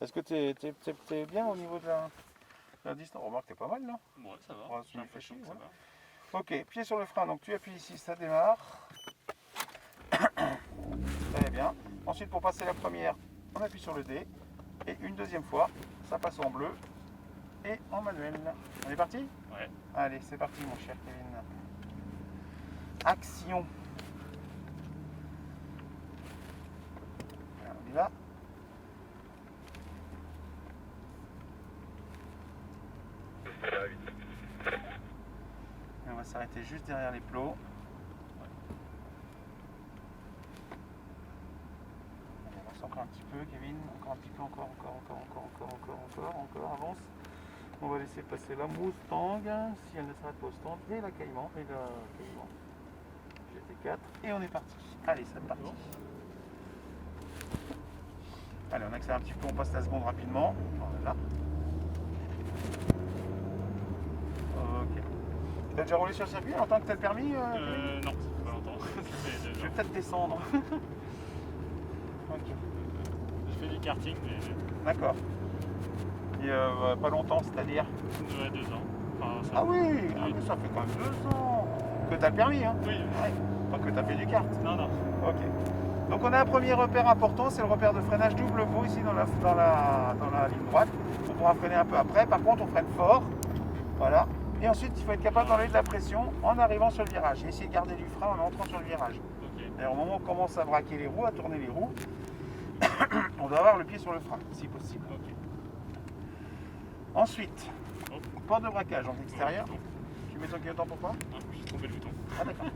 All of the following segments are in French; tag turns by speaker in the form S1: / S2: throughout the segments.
S1: Est-ce que t'es bien au niveau de la distance? Remarque, t'es pas mal là.
S2: Ouais, ça va.
S1: Ouais,
S2: J'ai
S1: ça me fait
S2: l'impression
S1: chier,
S2: que ça
S1: ouais.
S2: va.
S1: Ok, pied sur le frein, donc tu appuies ici, ça démarre. Très bien. Ensuite, pour passer la première, on appuie sur le D. Et une deuxième fois, ça passe en bleu et en manuel. On est parti?
S2: Ouais.
S1: Allez, c'est parti mon cher Kevin. Action. Alors, on y va. Et on va s'arrêter juste derrière les plots. On avance encore un petit peu, Kevin. Encore un petit peu, encore, avance. On va laisser passer la Mustang, si elle ne s'arrête pas au stand, et la Cayman, GT4, et on est parti. Allez, c'est parti. Allez, on accélère un petit peu, on passe la seconde rapidement. Voilà. Ok. Tu as déjà roulé sur le circuit en tant que tu as le permis
S2: Non, c'est pas longtemps. Ça fait 2
S1: Je vais
S2: ans.
S1: peut-être descendre. Ok.
S2: J'ai fait du karting, mais
S1: D'accord. Et pas longtemps, c'est-à-dire?
S2: ouais, 2 ans. Enfin, ça...
S1: Ah oui, mais ça fait quand même 2 ans que tu as le permis, hein?
S2: Oui.
S1: Ouais. Tant que tu as fait du kart.
S2: Non.
S1: Ok. Donc on a un premier repère important, c'est le repère de freinage double veau ici dans la ligne droite. On pourra freiner un peu après. Par contre, on freine fort. Voilà. Et ensuite, il faut être capable d'enlever de la pression en arrivant sur le virage. Et essayer de garder du frein en entrant sur le virage.
S2: Ok.
S1: Et au moment où on commence à braquer les roues, à tourner les roues, on doit avoir le pied sur le frein, si possible.
S2: Ok.
S1: Ensuite,
S2: Hop.
S1: porte de braquage en extérieur.
S2: Bouton.
S1: Tu mets ton clignotant pourquoi?
S2: Ah, j'ai trompé le bouton.
S1: Ah d'accord.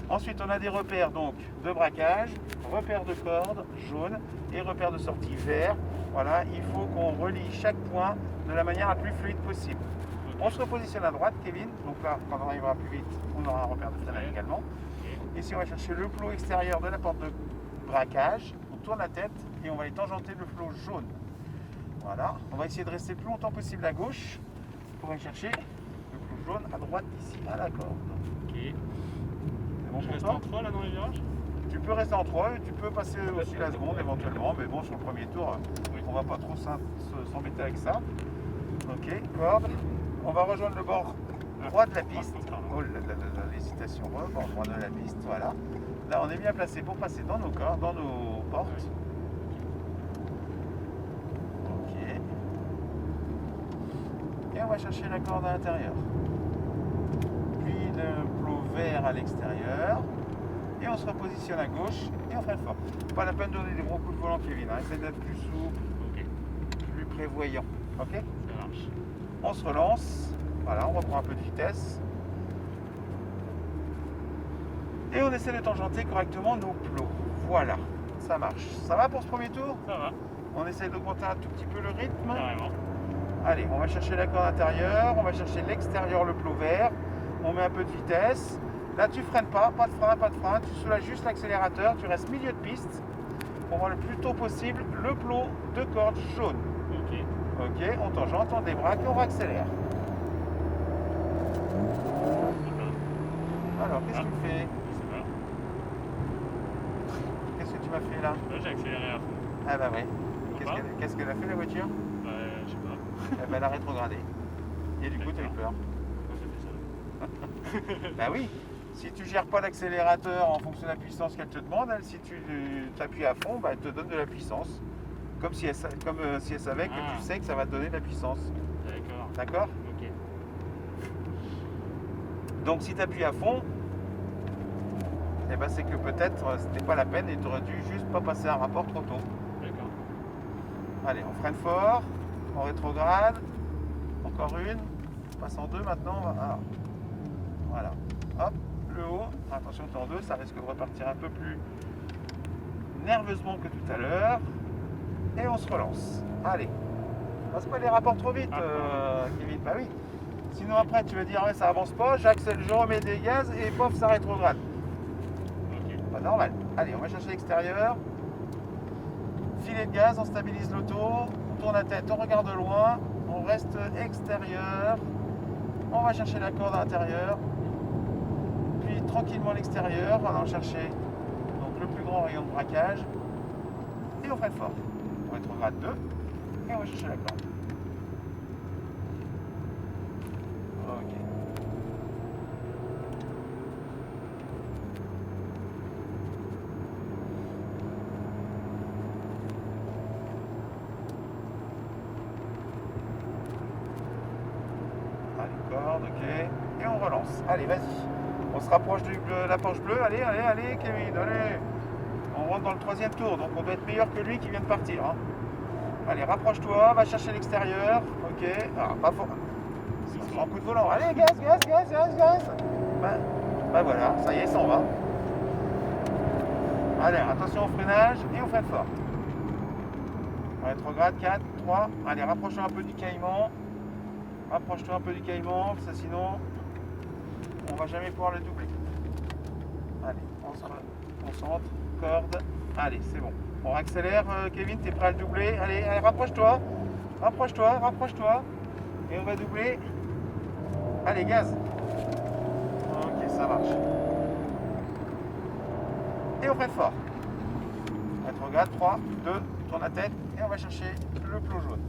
S1: Ensuite, on a des repères donc de braquage, repères de corde jaune et repères de sortie vert. Voilà, il faut qu'on relie chaque point de la manière la plus fluide possible.
S2: Ok.
S1: On se repositionne à droite, Kevin. Donc là, quand on arrivera plus vite, on aura un repère de freinage
S2: Ouais.
S1: également.
S2: Ok.
S1: Ici, on va chercher le flot extérieur de la porte de braquage. On tourne la tête et on va aller tangenter le flot jaune. Voilà, on va essayer de rester le plus longtemps possible à gauche pour aller chercher le flot jaune à droite ici à la corde.
S2: Ok.
S1: C'est bon
S2: Je
S1: pour
S2: reste
S1: toi?
S2: en 3 là dans les virages?
S1: Tu peux rester en 3 et tu peux passer aussi la seconde éventuellement, mais bon, sur le premier tour,
S2: Oui.
S1: on va pas trop s'embêter avec ça. Ok, corde. On va rejoindre le bord droit de la piste. Oh là là là là, l'hésitation, bord droit de la piste, voilà. Là, on est bien placé pour passer dans nos cordes, dans nos portes. Ok. Et on va chercher la corde à l'intérieur. Puis le plot vert à l'extérieur. Et on se repositionne à gauche et on freine fort. Pas la peine de donner des gros coups de volant, Kevin. Hein. Essaye d'être plus souple,
S2: Ok.
S1: plus prévoyant. Ok?
S2: Ça marche.
S1: On se relance. Voilà, on reprend un peu de vitesse. Et on essaie de tangenter correctement nos plots. Voilà, ça marche. Ça va pour ce premier tour?
S2: Ça va.
S1: On essaie d'augmenter un tout petit peu le rythme.
S2: Carrément.
S1: Allez, on va chercher la corde intérieure, on va chercher l'extérieur, le plot vert. On met un peu de vitesse. Là, tu freines pas de frein, tu soulages juste l'accélérateur, tu restes milieu de piste pour voir le plus tôt possible le plot de corde jaune.
S2: Ok.
S1: Ok, on tangente, on débraque et on accélère. Alors, qu'est-ce que tu me fais?
S2: Je sais pas.
S1: Qu'est-ce que tu m'as fait là?
S2: Là, j'ai accéléré à fond.
S1: Ah bah ouais.
S2: Pourquoi?
S1: Qu'est-ce qu'elle a fait la voiture?
S2: Bah, je sais pas.
S1: Eh ben, elle a rétrogradé. Et du coup, tu as eu peur.
S2: Pourquoi j'ai fait ça?
S1: Bah oui, si tu gères pas l'accélérateur en fonction de la puissance qu'elle te demande, elle, si tu t'appuies à fond, bah, elle te donne de la puissance. Comme si elle savait que tu sais que ça va te donner de la puissance.
S2: D'accord.
S1: D'accord?
S2: Ok.
S1: Donc si tu appuies à fond, eh ben, c'est que peut-être c'était pas la peine et tu aurais dû juste pas passer un rapport trop tôt.
S2: D'accord.
S1: Allez, on freine fort, on rétrograde, encore une, on passe en deux maintenant. Voilà, hop, le haut, attention, tu es en deux, ça risque de repartir un peu plus nerveusement que tout à l'heure. Et on se relance. Allez, passe pas les rapports trop vite, Kevin, bah oui. Sinon après tu vas dire ouais ça avance pas, j'accèle, je remets des gaz et pof ça rétrograde.
S2: Ok.
S1: Pas normal. Allez, on va chercher l'extérieur. Filet de gaz, on stabilise l'auto, on tourne la tête, on regarde loin, on reste extérieur. On va chercher la corde à l'intérieur. Puis tranquillement à l'extérieur, on va en chercher donc le plus grand rayon de braquage. Et on freine fort. rétrograde 2. Et on va chercher la corde. Ok. Allez, corde, ok. Et on relance. Allez, vas-y. On se rapproche de la poche bleue. Allez, allez, allez, Kevin, allez. On rentre dans le 3e tour, donc on doit être meilleur que lui qui vient de partir. Hein. Allez, rapproche-toi, va chercher l'extérieur. Ok. Ah, pas fort. Un coup de volant. Allez, gaz, gaz, gaz, gaz, gaz. Bah voilà, ça y est, ça en va. Allez, attention au freinage et au frein fort. Rétrograde 4, 3. Allez, rapproche-toi un peu du caïman. Rapproche-toi un peu du caïman, parce que sinon, on va jamais pouvoir le doubler. Allez, on se concentre, corde. Allez, c'est bon. On accélère, Kevin, t'es prêt à le doubler. Allez, allez, rapproche-toi. Rapproche-toi, rapproche-toi. Et on va doubler. Allez, gaz. Ok, ça marche. Et on freine fort. Rétrograde, 3, 2, tourne la tête. Et on va chercher le plot jaune.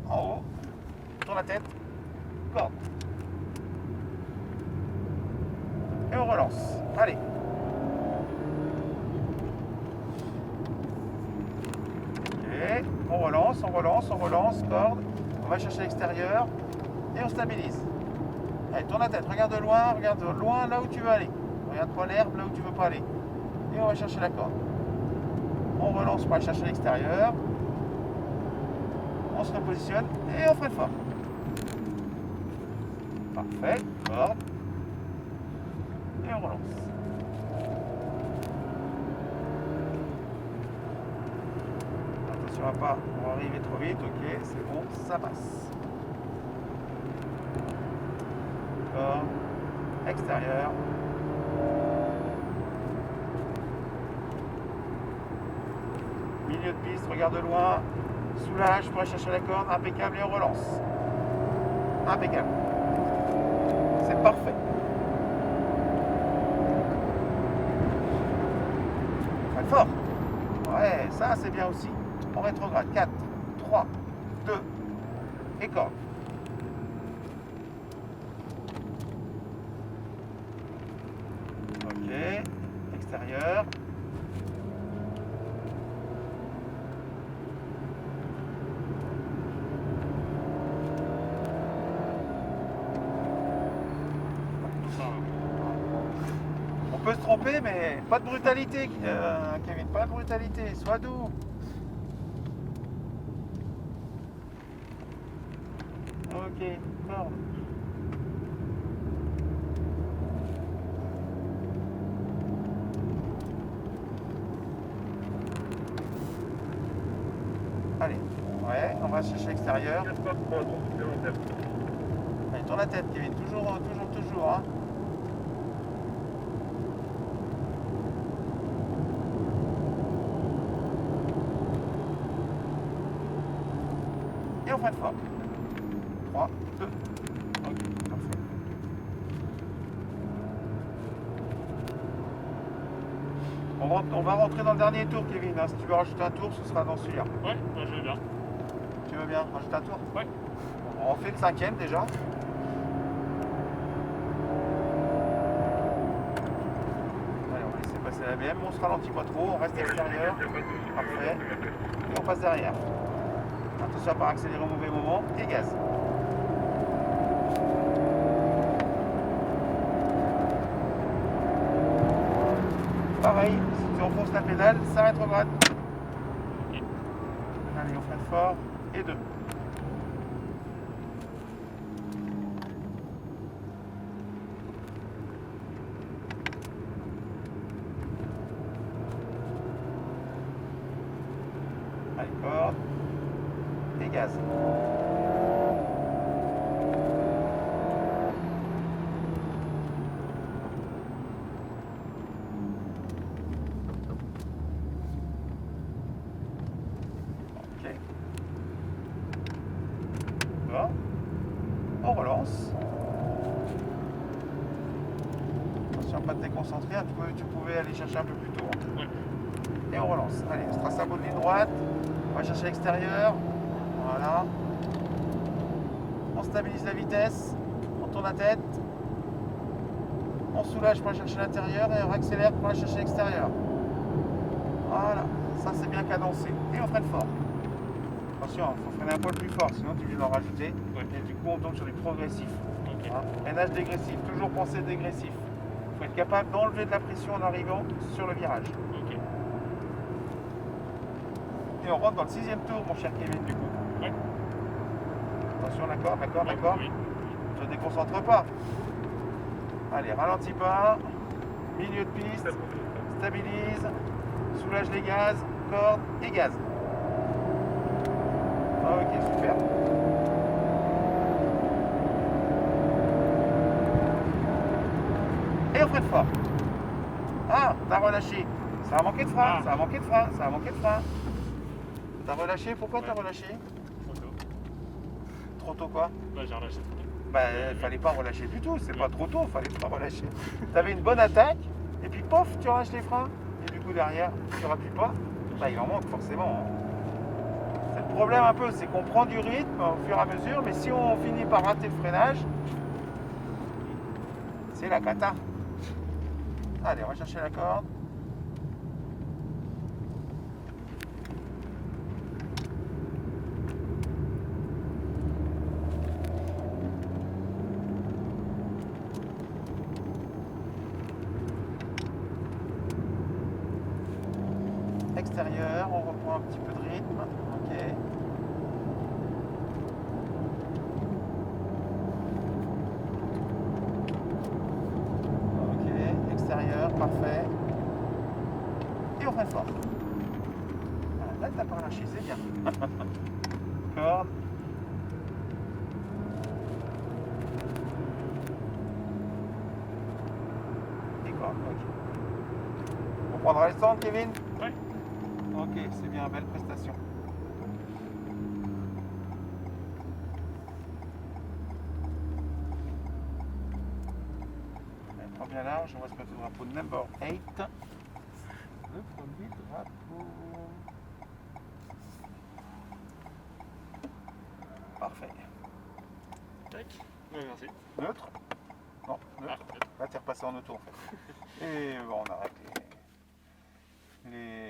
S1: En haut, tourne la tête, corde. Et on relance. Allez. Ok, on relance, on relance, on relance, corde. On va chercher l'extérieur et on stabilise. Allez, tourne la tête, regarde loin là où tu veux aller. Regarde pas l'herbe là où tu veux pas aller. Et on va chercher la corde. On relance pour aller chercher l'extérieur. On se repositionne et on freine fort. Parfait, corde. Et on relance. Attention à pas, on va arriver trop vite, ok, c'est bon, ça passe. Corde, extérieur. Milieu de piste, regarde loin. Soulage pour aller chercher la corde, impeccable et on relance. Impeccable. C'est parfait. Très fort. Ouais, ça c'est bien aussi. On rétrograde. 4, 3, 2 et corde. Ok. Extérieur. On peut se tromper, mais pas de brutalité, Kevin, pas de brutalité, sois doux. Ok, corde. Allez, ouais, on va chercher l'extérieur. Allez, tourne la tête, Kevin, toujours, hein. Et on freine fort. 3, 2. Ok, parfait. On va rentrer dans le dernier tour, Kevin. Hein. Si tu veux rajouter un tour, ce sera dans celui-là.
S2: Ouais, je veux bien.
S1: Tu veux bien rajouter un tour?
S2: Ouais.
S1: On refait le 5e déjà. Allez, on va laisser passer la BM. On se ralentit pas trop, on reste extérieur. Parfait. Et on passe derrière. Attention à ne pas accélérer au mauvais moment. Et gaz. Pareil, si tu enfonces la pédale, ça rétrograde. Allez, on freine fort. Et 2. Allez, corde. Et gaz. Ok. Bon. On relance. Attention à ne pas te déconcentrer, tu pouvais aller chercher un peu plus tôt.
S2: Ouais.
S1: et on relance. Allez, on se trace un bout de ligne droite. On va chercher l'extérieur. Voilà. On stabilise la vitesse. On tourne la tête. On soulage pour aller chercher l'intérieur et on accélère pour aller chercher l'extérieur. Voilà. Ça, c'est bien cadencé. Et on freine fort. Attention, il faut freiner un poil plus fort, sinon tu viens d'en rajouter.
S2: Ouais.
S1: Et du coup, on tombe sur du progressif.
S2: Ok.
S1: Hein. Freinage dégressif. Toujours penser dégressif. Il faut être capable d'enlever de la pression en arrivant sur le virage.
S2: Ok.
S1: Et on rentre dans le 6e tour, mon cher Kevin, du coup.
S2: Ouais.
S1: Attention, d'accord, d'accord,
S2: Ouais,
S1: d'accord.
S2: oui.
S1: Ne te déconcentre pas. Allez, ralentis pas. Milieu de piste. Stabilise. Soulage les gaz. Corde et gaz. Ok, super. Et on freine fort. Ah, t'as relâché. Ça a manqué de frein,
S2: Ah.
S1: ça a manqué de frein, ça a manqué de frein. T'as relâché, pourquoi t'as
S2: Ouais.
S1: relâché?
S2: Trop tôt.
S1: Trop tôt quoi?
S2: Bah, j'ai relâché trop tôt.
S1: Bah, fallait pas relâcher du tout, c'est pas trop tôt, fallait pas relâcher. T'avais une bonne attaque, et puis pof, tu relâches les freins, et du coup derrière, tu rappuies pas, bah il en manque forcément. C'est le problème un peu, c'est qu'on prend du rythme au fur et à mesure, mais si on finit par rater le freinage, c'est la cata. Allez, on va chercher la corde. Extérieur, on reprend un petit peu de rythme. Ok. Ok, extérieur, parfait. Et on freine fort. Voilà, là, t'as pas relâché, c'est bien. Corde. Et corde, ok. On prendra les centres, Kevin?
S2: Ouais.
S1: Ok, c'est bien, belle prestation. Allez, prends bien large, on va se mettre au drapeau number 8. Le premier drapeau. Parfait.
S2: Tac. Ouais, merci.
S1: Neutre? Non, neutre.
S2: Ah, peut-être.
S1: Là, t'es repassé en auto en fait. Et bon, on arrête les